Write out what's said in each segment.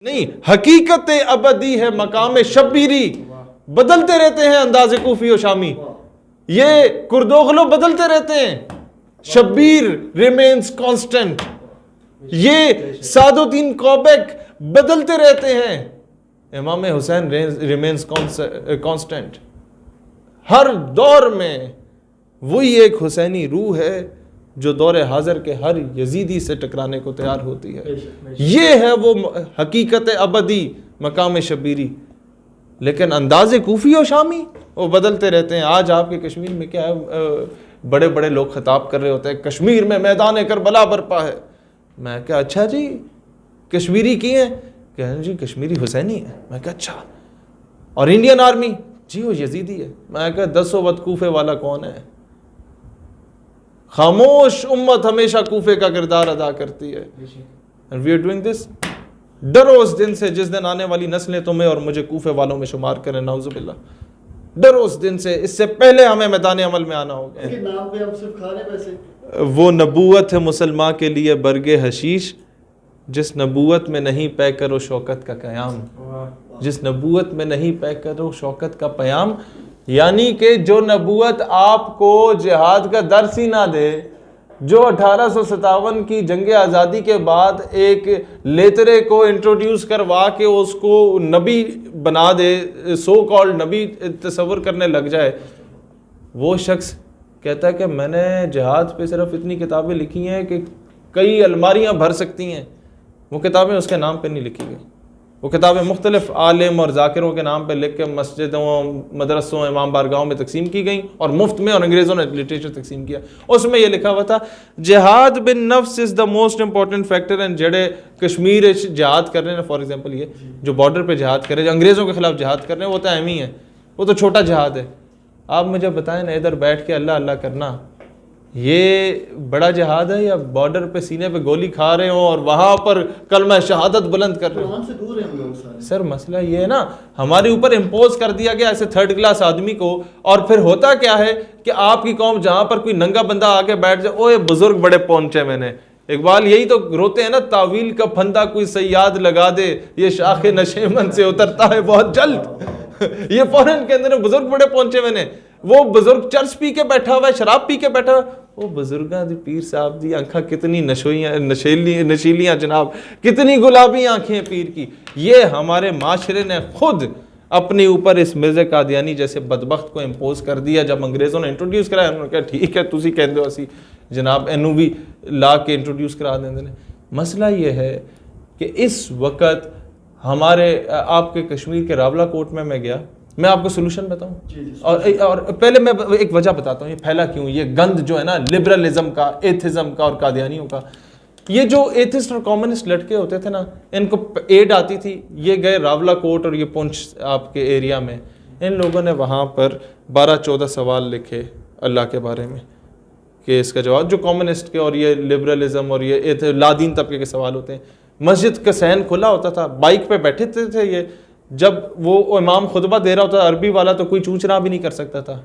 نہیں، حقیقت ابدی ہے مقام شبیری، بدلتے رہتے ہیں انداز کوفی و شامی، یہ کردوغلو بدلتے رہتے ہیں، شبیر ریمینز کانسٹنٹ، یہ سعد الدین کوبیک بدلتے رہتے ہیں، امام حسین ریمینز کانسٹنٹ۔ ہر دور میں وہی ایک حسینی روح ہے جو دور حاضر کے ہر یزیدی سے ٹکرانے کو تیار ہوتی ہے، یہ ہے وہ حقیقت ابدی مقام شبیری۔ لیکن انداز کوفی و شامی وہ بدلتے رہتے ہیں۔ آج آپ کے کشمیر میں کیا ہے، بڑے بڑے لوگ خطاب کر رہے ہوتے ہیں کشمیر میں میدان کربلا برپا ہے، میں کہا اچھا جی کشمیری کی ہیں، کہتے ہیں جی کشمیری حسینی ہے، میں کہا اچھا، اور انڈین آرمی جی وہ یزیدی ہے، میں کہا 10 وقت کوفے والا کون ہے؟ خاموش امت ہمیشہ کوفے کا کردار ادا کرتی ہے، and we are doing this۔ ڈرو اس دن سے جس دن آنے والی نسلیں تمہیں اور مجھے کوفے والوں میں شمار کریں، نعوذ باللہ، ڈرو اس دن سے، اس سے پہلے ہمیں میدان عمل میں آنا ہوگا۔ اس کے نام پہ ہم صرف کھا رہے پیسے۔ وہ نبوت ہے مسلمان کے لیے برگ حشیش، جس نبوت میں نہیں پے کرو شوکت کا قیام، جس نبوت میں نہیں پے کرو شوکت کا پیام، یعنی کہ جو نبوت آپ کو جہاد کا درس ہی نہ دے، جو 1857 کی جنگ آزادی کے بعد ایک لیترے کو انٹروڈیوس کروا کے اس کو نبی بنا دے، سو کالڈ نبی تصور کرنے لگ جائے، وہ شخص کہتا ہے کہ میں نے جہاد پہ صرف اتنی کتابیں لکھی ہیں کہ کئی الماریاں بھر سکتی ہیں، وہ کتابیں اس کے نام پہ نہیں لکھی گئی، وہ کتابیں مختلف عالم اور ذاکروں کے نام پہ لکھ کے مسجدوں، مدرسوں، امام بارگاہوں میں تقسیم کی گئیں، اور مفت میں، اور انگریزوں نے لٹریچر تقسیم کیا۔ اس میں یہ لکھا ہوا تھا جہاد بن نفس is the most important factor, and جڑے کشمیر جہاد کر رہے ہیں، فار ایگزامپل یہ جو بارڈر پہ جہاد کر رہے ہیں، جو انگریزوں کے خلاف جہاد کر رہے ہیں، وہ تو اہم ہی ہے، وہ تو چھوٹا جہاد ہے۔ آپ مجھے بتائیں نا، ادھر بیٹھ کے اللہ اللہ کرنا یہ بڑا جہاد ہے، یا بارڈر پہ سینے پہ گولی کھا رہے ہوں اور وہاں پر کلمہ شہادت بلند کر رہے ہوں؟ قرآن سے دور ہیں ہم لوگ سارے۔ سر مسئلہ یہ ہے نا، ہمارے اوپر امپوز کر دیا گیا ایسے تھرڈ کلاس آدمی کو، اور پھر ہوتا کیا ہے کہ آپ کی قوم جہاں پر کوئی ننگا بندہ آ کے بیٹھ جائے، اوہ بزرگ بڑے پہنچے، میں نے اقبال یہی تو روتے ہیں نا، تعویل کا پھندا کوئی سیاد لگا دے، یہ شاخ نشیمن سے اترتا ہے بہت جلد، یہ فوراً کے اندر بزرگ بڑے پہنچے، میں نے وہ بزرگ چرس پی کے بیٹھا ہوا ہے، شراب پی کے بیٹھا ہوا ہے، وہ بزرگاں دی پیر صاحب دی آنکھاں کتنی نشیلیاں جناب، کتنی گلابی آنکھیں پیر کی۔ یہ ہمارے معاشرے نے خود اپنے اوپر اس مرزا قادیانی جیسے بدبخت کو امپوز کر دیا۔ جب انگریزوں نے انٹروڈیوس کرایا، انہوں نے کہا ٹھیک ہے تسی کہندے ہو اسی جناب اینو بھی لا کے انٹروڈیوس کرا دیں۔ مسئلہ یہ ہے کہ اس وقت ہمارے آپ کے کشمیر کے راولہ کوٹ میں گیا، میں آپ کو سلوشن بتاؤں، اور پہلے میں ایک وجہ بتاتا ہوں یہ پھیلا کیوں، یہ گند جو ہے نا لبرلزم کا، ایتھزم کا اور قادیانیوں کا۔ یہ جو ایتھسٹ اور کامونسٹ لڑکے ہوتے تھے نا، ان کو ایڈ آتی تھی، یہ گئے راولہ کوٹ اور یہ پونچھ آپ کے ایریا میں، ان لوگوں نے وہاں پر 12-14 سوال لکھے اللہ کے بارے میں کہ اس کا جواب، جو کامونسٹ کے اور یہ لبرلزم اور یہ لادین طبقے کے سوال ہوتے ہیں۔ مسجد کا صحن کھلا ہوتا تھا، بائک پہ بیٹھے تھے یہ، جب وہ امام خطبہ دے رہا ہوتا تھا عربی والا تو کوئی چونچنا بھی نہیں کر سکتا تھا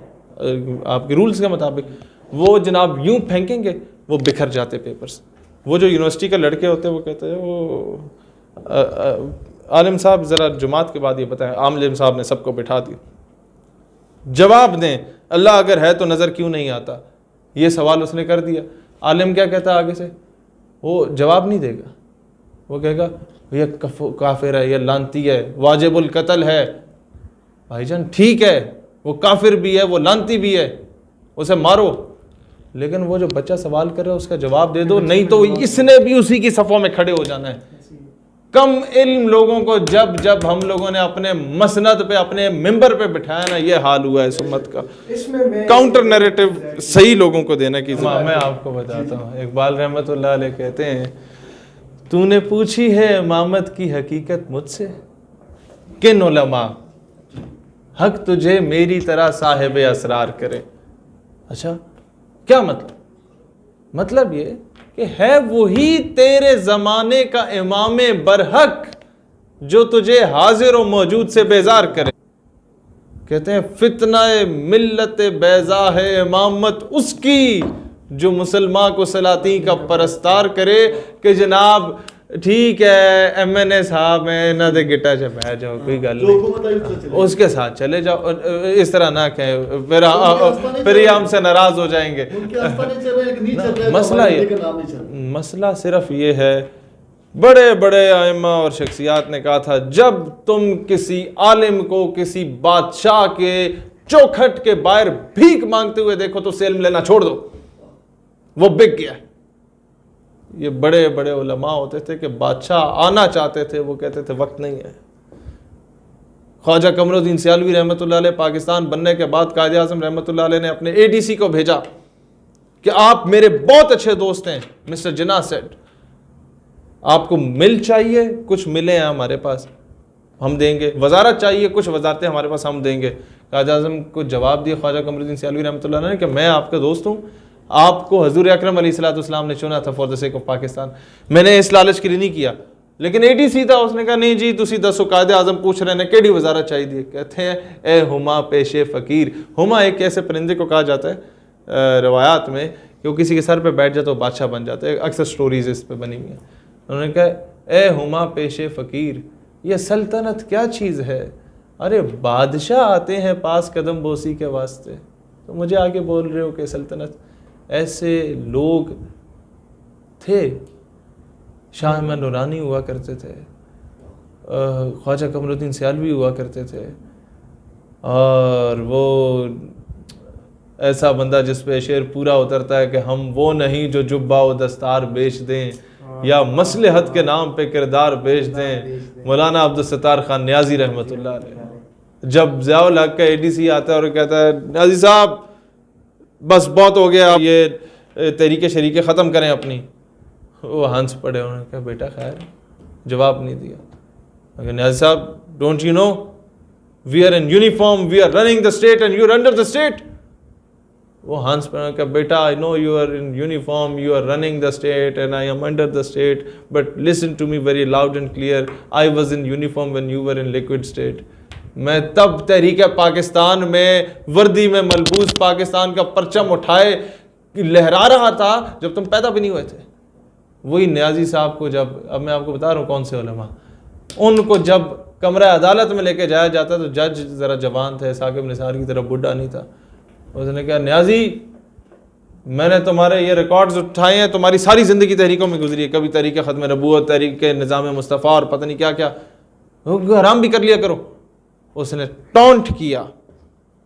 آپ کے رولز کے مطابق، وہ جناب یوں پھینکیں گے وہ بکھر جاتے پیپرز۔ وہ جو یونیورسٹی کے لڑکے ہوتے ہیں وہ کہتے ہیں وہ عالم صاحب ذرا جماعت کے بعد یہ بتائیں، عالم صاحب نے سب کو بٹھا دیا، جواب دیں اللہ اگر ہے تو نظر کیوں نہیں آتا، یہ سوال اس نے کر دیا۔ عالم کیا کہتا ہے آگے سے، وہ جواب نہیں دے گا، وہ کہے گا یہ کافر ہے، یہ لانتی ہے، واجب القتل ہے۔ بھائی جان ٹھیک ہے، وہ کافر بھی ہے، وہ لانتی بھی ہے، اسے مارو، لیکن وہ جو بچہ سوال کر رہا ہے اس کا جواب دے دو، نہیں تو اس نے بھی اسی کی صفوں میں کھڑے ہو جانا ہے۔ کم علم لوگوں کو جب ہم لوگوں نے اپنے مسند پہ، اپنے ممبر پہ بٹھایا نا، یہ حال ہوا ہے اس امت کا۔ کاؤنٹر نیریٹو صحیح لوگوں کو دینا کی ذمہ۔ میں آپ کو بتاتا ہوں، اقبال رحمۃ اللہ علیہ کہتے ہیں تو نے پوچھی ہے امامت کی حقیقت مجھ سے، کن علماء حق تجھے میری طرح صاحب اسرار کرے۔ اچھا کیا مطلب یہ کہ ہے وہی تیرے زمانے کا امام برحق جو تجھے حاضر و موجود سے بیزار کرے۔ کہتے ہیں فتنہ ملت بیضا ہے امامت اس کی جو مسلمان کو سلاطین کا پرستار کرے، کہ جناب ٹھیک ہے MNA صاحب میں نہ دے گٹا چ بیٹھ جاؤ کوئی گل جو نہیں حکومت آئی اس سے چلے اس کے ساتھ چلے جاؤ اس طرح نہ کہیں پھر یہ ہم سے ناراض ہو جائیں گے ان کے آستانے چل رہے ہیں کہ نہیں چل رہے ہیں، مسئلہ ہمارے یہ ہندی کا نام نہیں چل رہا۔ مسئلہ صرف یہ ہے بڑے بڑے ائمہ اور شخصیات نے کہا تھا جب تم کسی عالم کو کسی بادشاہ کے چوکھٹ کے باہر بھیک مانگتے ہوئے دیکھو تو علم لینا چھوڑ دو، وہ بک گیا ہے۔ یہ بڑے بڑے علماء ہوتے تھے کہ بادشاہ آنا چاہتے تھے وہ کہتے تھے وقت نہیں ہے۔ خواجہ قمر الدین سیالوی رحمۃ اللہ علیہ پاکستان بننے کے بعد قائد اعظم رحمۃ اللہ علیہ نے اپنے ADC کو بھیجا کہ آپ میرے بہت اچھے دوست ہیں مسٹر جناح سیٹ، آپ کو مل چاہیے کچھ ملے ہیں ہمارے پاس ہم دیں گے، وزارت چاہیے کچھ وزارتیں ہمارے پاس ہم دیں گے۔ قائد اعظم کو جواب دیا خواجہ قمر الدین سیالوی رحمۃ اللہ علیہ نے کہ میں آپ کا دوست ہوں، آپ کو حضور اکرم علیہ الصلوۃ والسلام نے چنا تھا for the sake of Pakistan, میں نے اس لالچ کے لیے نہیں کیا، لیکن ADC تھا اس نے کہا نہیں جی تسی دسو قائد اعظم پوچھ رہے ہیں کیڑی وزارت چاہیے، کہتے ہیں اے ہما پیش فقیر۔ ہما ایک ایسے پرندے کو کہا جاتا ہے روایات میں کہ وہ کسی کے سر پہ بیٹھ جاتا ہے وہ بادشاہ بن جاتا ہے، اکثر سٹوریز اس پہ بنی ہوئی ہیں۔ انہوں نے کہا اے ہما پیش فقیر، یہ سلطنت کیا چیز ہے، ارے بادشاہ آتے ہیں پاس قدم بوسی کے واسطے، تو مجھے آگے بول رہے ہو کہ سلطنت۔ ایسے لوگ تھے، شاہ احمد نورانی ہوا کرتے تھے، خواجہ قمر الدین سیالوی ہوا کرتے تھے، اور وہ ایسا بندہ جس پہ شعر پورا اترتا ہے کہ ہم وہ نہیں جو جبہ و دستار بیچ دیں یا مصلحت کے نام پہ کردار بیچ دیں۔ مولانا عبدالستار خان نیازی رحمۃ اللہ علیہ جب ضیاء الحق کا ADC آتا ہے اور کہتا ہے نیازی صاحب بس بہت ہو گیا، یہ تحریک شریک ختم کریں اپنی، وہ ہنس پڑے، انہوں نے کہا بیٹا خیر، جواب نہیں دیا۔ اگر نیازی صاحب don't you know we are in uniform, we are running the state and you are under the state. وہ ہنس پڑے کہ بیٹا I know you are in uniform, you are running the state and I am under the state, but listen to me very loud and clear, I was in uniform when you were in liquid state. میں تب تحریک پاکستان میں وردی میں ملبوس پاکستان کا پرچم اٹھائے لہرا رہا تھا جب تم پیدا بھی نہیں ہوئے تھے۔ وہی نیازی صاحب کو جب، اب میں آپ کو بتا رہا ہوں کون سے علماء، ان کو جب کمرہ عدالت میں لے کے جایا جاتا تو جج ذرا جوان تھے، ثاقب نثار کی طرح بڈھا نہیں تھا۔ اس نے کہا نیازی میں نے تمہارے یہ ریکارڈز اٹھائے ہیں، تمہاری ساری زندگی تحریکوں میں گزری ہے، کبھی تحریک ختم نبوت، تحریک نظام مصطفیٰ اور پتہ نہیں کیا کیا، حرام بھی کر لیا کرو۔ اس نے ٹونٹ کیا۔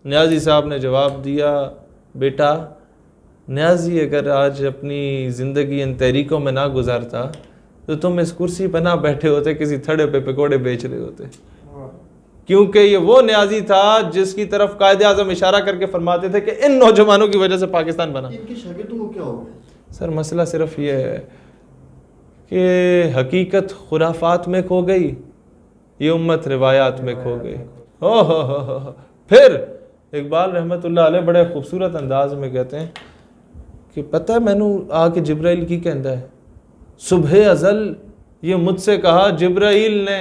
نیازی صاحب نے جواب دیا بیٹا نیازی اگر آج اپنی زندگی ان تحریکوں میں نہ گزارتا تو تم اس کرسی پہ نہ بیٹھے ہوتے، کسی تھڑے پہ پکوڑے بیچ رہے ہوتے، کیونکہ یہ وہ نیازی تھا جس کی طرف قائد اعظم اشارہ کر کے فرماتے تھے کہ ان نوجوانوں کی وجہ سے پاکستان بنا۔ ان کی شاگردوں کو کیا ہو گیا؟ سر مسئلہ صرف یہ ہے کہ حقیقت خرافات میں کھو گئی، یہ امت روایات میں کھو گئی۔ پھر اقبال رحمۃ اللہ علیہ بڑے خوبصورت انداز میں کہتے ہیں کہ پتہ ہے مینوں آ کے جبرائیل کی کہندا ہے، صبح ازل یہ مجھ سے کہا جبرائیل نے،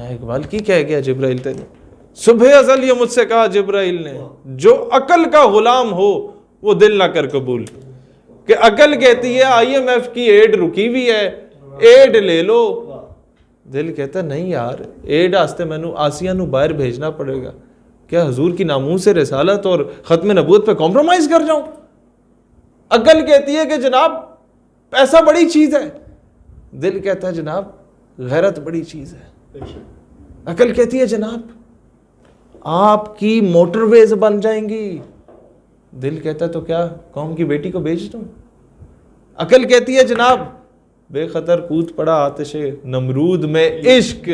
اقبال کی کہہ گیا جبرائیل تیرے، صبح ازل یہ مجھ سے کہا جبرائیل نے، جو عقل کا غلام ہو وہ دل نہ کر قبول۔ کہ عقل کہتی ہے IMF کی ایڈ رکی ہوئی ہے، ایڈ لے لو، دل کہتا ہے نہیں یار ایڈ آستے مینوں آسیہ نو باہر بھیجنا پڑے گا، کیا حضور کی ناموس رسالت اور ختم نبوت پہ کمپرومائز کر جاؤں؟ عقل کہتی ہے کہ جناب پیسہ بڑی چیز ہے، دل کہتا ہے جناب غیرت بڑی چیز ہے۔ عقل کہتی ہے جناب آپ کی موٹر ویز بن جائیں گی، دل کہتا ہے تو کیا قوم کی بیٹی کو بیچ دوں؟ عقل کہتی ہے جناب بے خطر کود پڑا آتش نمرود میں عشق،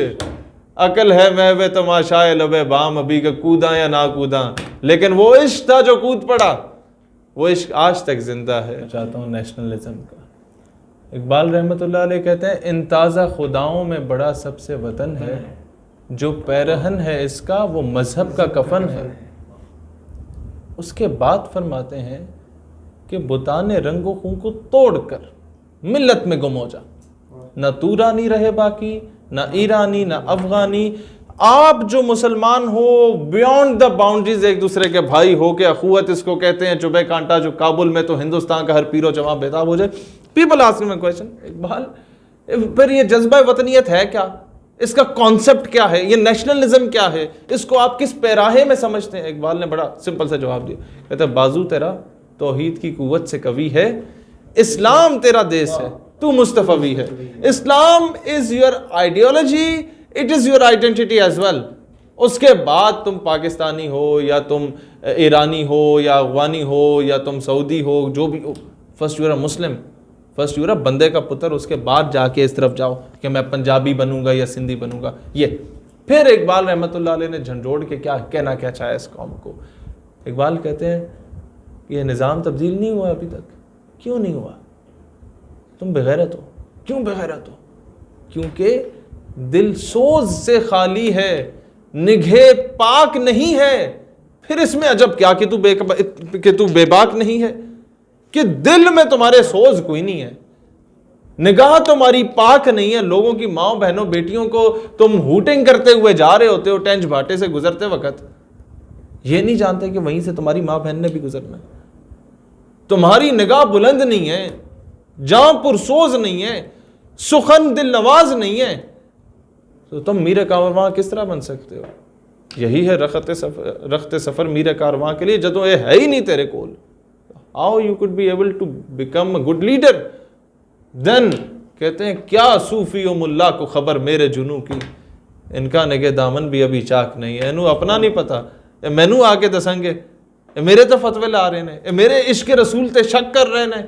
عقل ہے محو تماشائے لبے بام ابھی کہ کوداں یا نہ کوداں، لیکن وہ عشق تھا جو کود پڑا، وہ عشق آج تک زندہ ہے۔ چاہتا ہوں نیشنلزم کا، اقبال رحمۃ اللہ علیہ کہتے ہیں ان تازہ خداؤں میں بڑا سب سے وطن ہے، جو پیرہن ہے اس کا وہ مذہب کا کفن ہے۔ اس کے بعد فرماتے ہیں کہ بتان رنگ و خون کو توڑ کر ملت میں گم ہو جا، نہ تورانی رہے باقی، نہ ایرانی نہ افغانی، آپ جو مسلمان ہو بیونڈ دا باؤنڈریز ایک دوسرے کے بھائی ہو کے، اخوت اس کو کہتے ہیں، چوبے کانٹا جو کابل میں تو ہندوستان کا ہر پیرو جوان بےتاب ہو جائے۔ People asking me question, Iqbal پھر یہ جذبہ وطنیت ہے کیا؟ اس کا کانسیپٹ کیا ہے؟ یہ نیشنلزم کیا ہے؟ اس کو آپ کس پیراہے میں سمجھتے ہیں؟ اقبال نے بڑا سمپل سا جواب دیا، کہتا ہے بازو تیرا توحید کی قوت سے قوی ہے، اسلام تیرا دیس ہے، تو مصطفی ہے. Islam is your ideology, it is your identity as well. اس کے بعد تم پاکستانی ہو یا تم ایرانی ہو یا افغانی ہو یا تم سعودی ہو، جو بھی ہو، first you are Muslim, first you are بندے کا پتر. اس کے بعد جا کے اس طرف جاؤ کہ میں پنجابی بنوں گا یا سندھی بنوں گا. یہ پھر اقبال رحمۃ اللہ علیہ نے جھنجھوڑ کے کیا کہنا کیا چاہا اس قوم کو. اقبال کہتے ہیں یہ نظام تبدیل نہیں ہوا ابھی تک. کیوں نہیں ہوا؟ تم بغیرت ہو. کیوں بغیرت ہو؟ کیونکہ دل سوز سے خالی ہے، نگہ پاک نہیں ہے. پھر اس میں عجب کیا کہ تو بے باک نہیں ہے، کہ دل میں تمہارے سوز کوئی نہیں ہے، نگاہ تمہاری پاک نہیں ہے. لوگوں کی ماں بہنوں بیٹیوں کو تم ہوٹنگ کرتے ہوئے جا رہے ہوتے ہو ٹینچ بھاٹے سے گزرتے وقت، یہ نہیں جانتے کہ وہیں سے تمہاری ماں بہن نے بھی گزرنا. تمہاری نگاہ بلند نہیں ہے، جاں پرسوز نہیں ہے، سخن دل نواز نہیں ہے، تو تم میر کارواں کس طرح بن سکتے ہو؟ یہی ہے رخت سفر میر کارواں کے لیے. جدوں یہ ہے ہی نہیں تیرے کول، how you could be able to become a good leader? then کہتے ہیں کیا صوفی و ملا کو خبر میرے جنوں کی، ان کا نگہ دامن بھی ابھی چاک نہیں ہے. انہوں اپنا نہیں پتا، مینوں آ کے دسیں گے، میرے تو فتوے لا رہے ہیں، میرے عشق رسول تے شک کر رہے ہیں.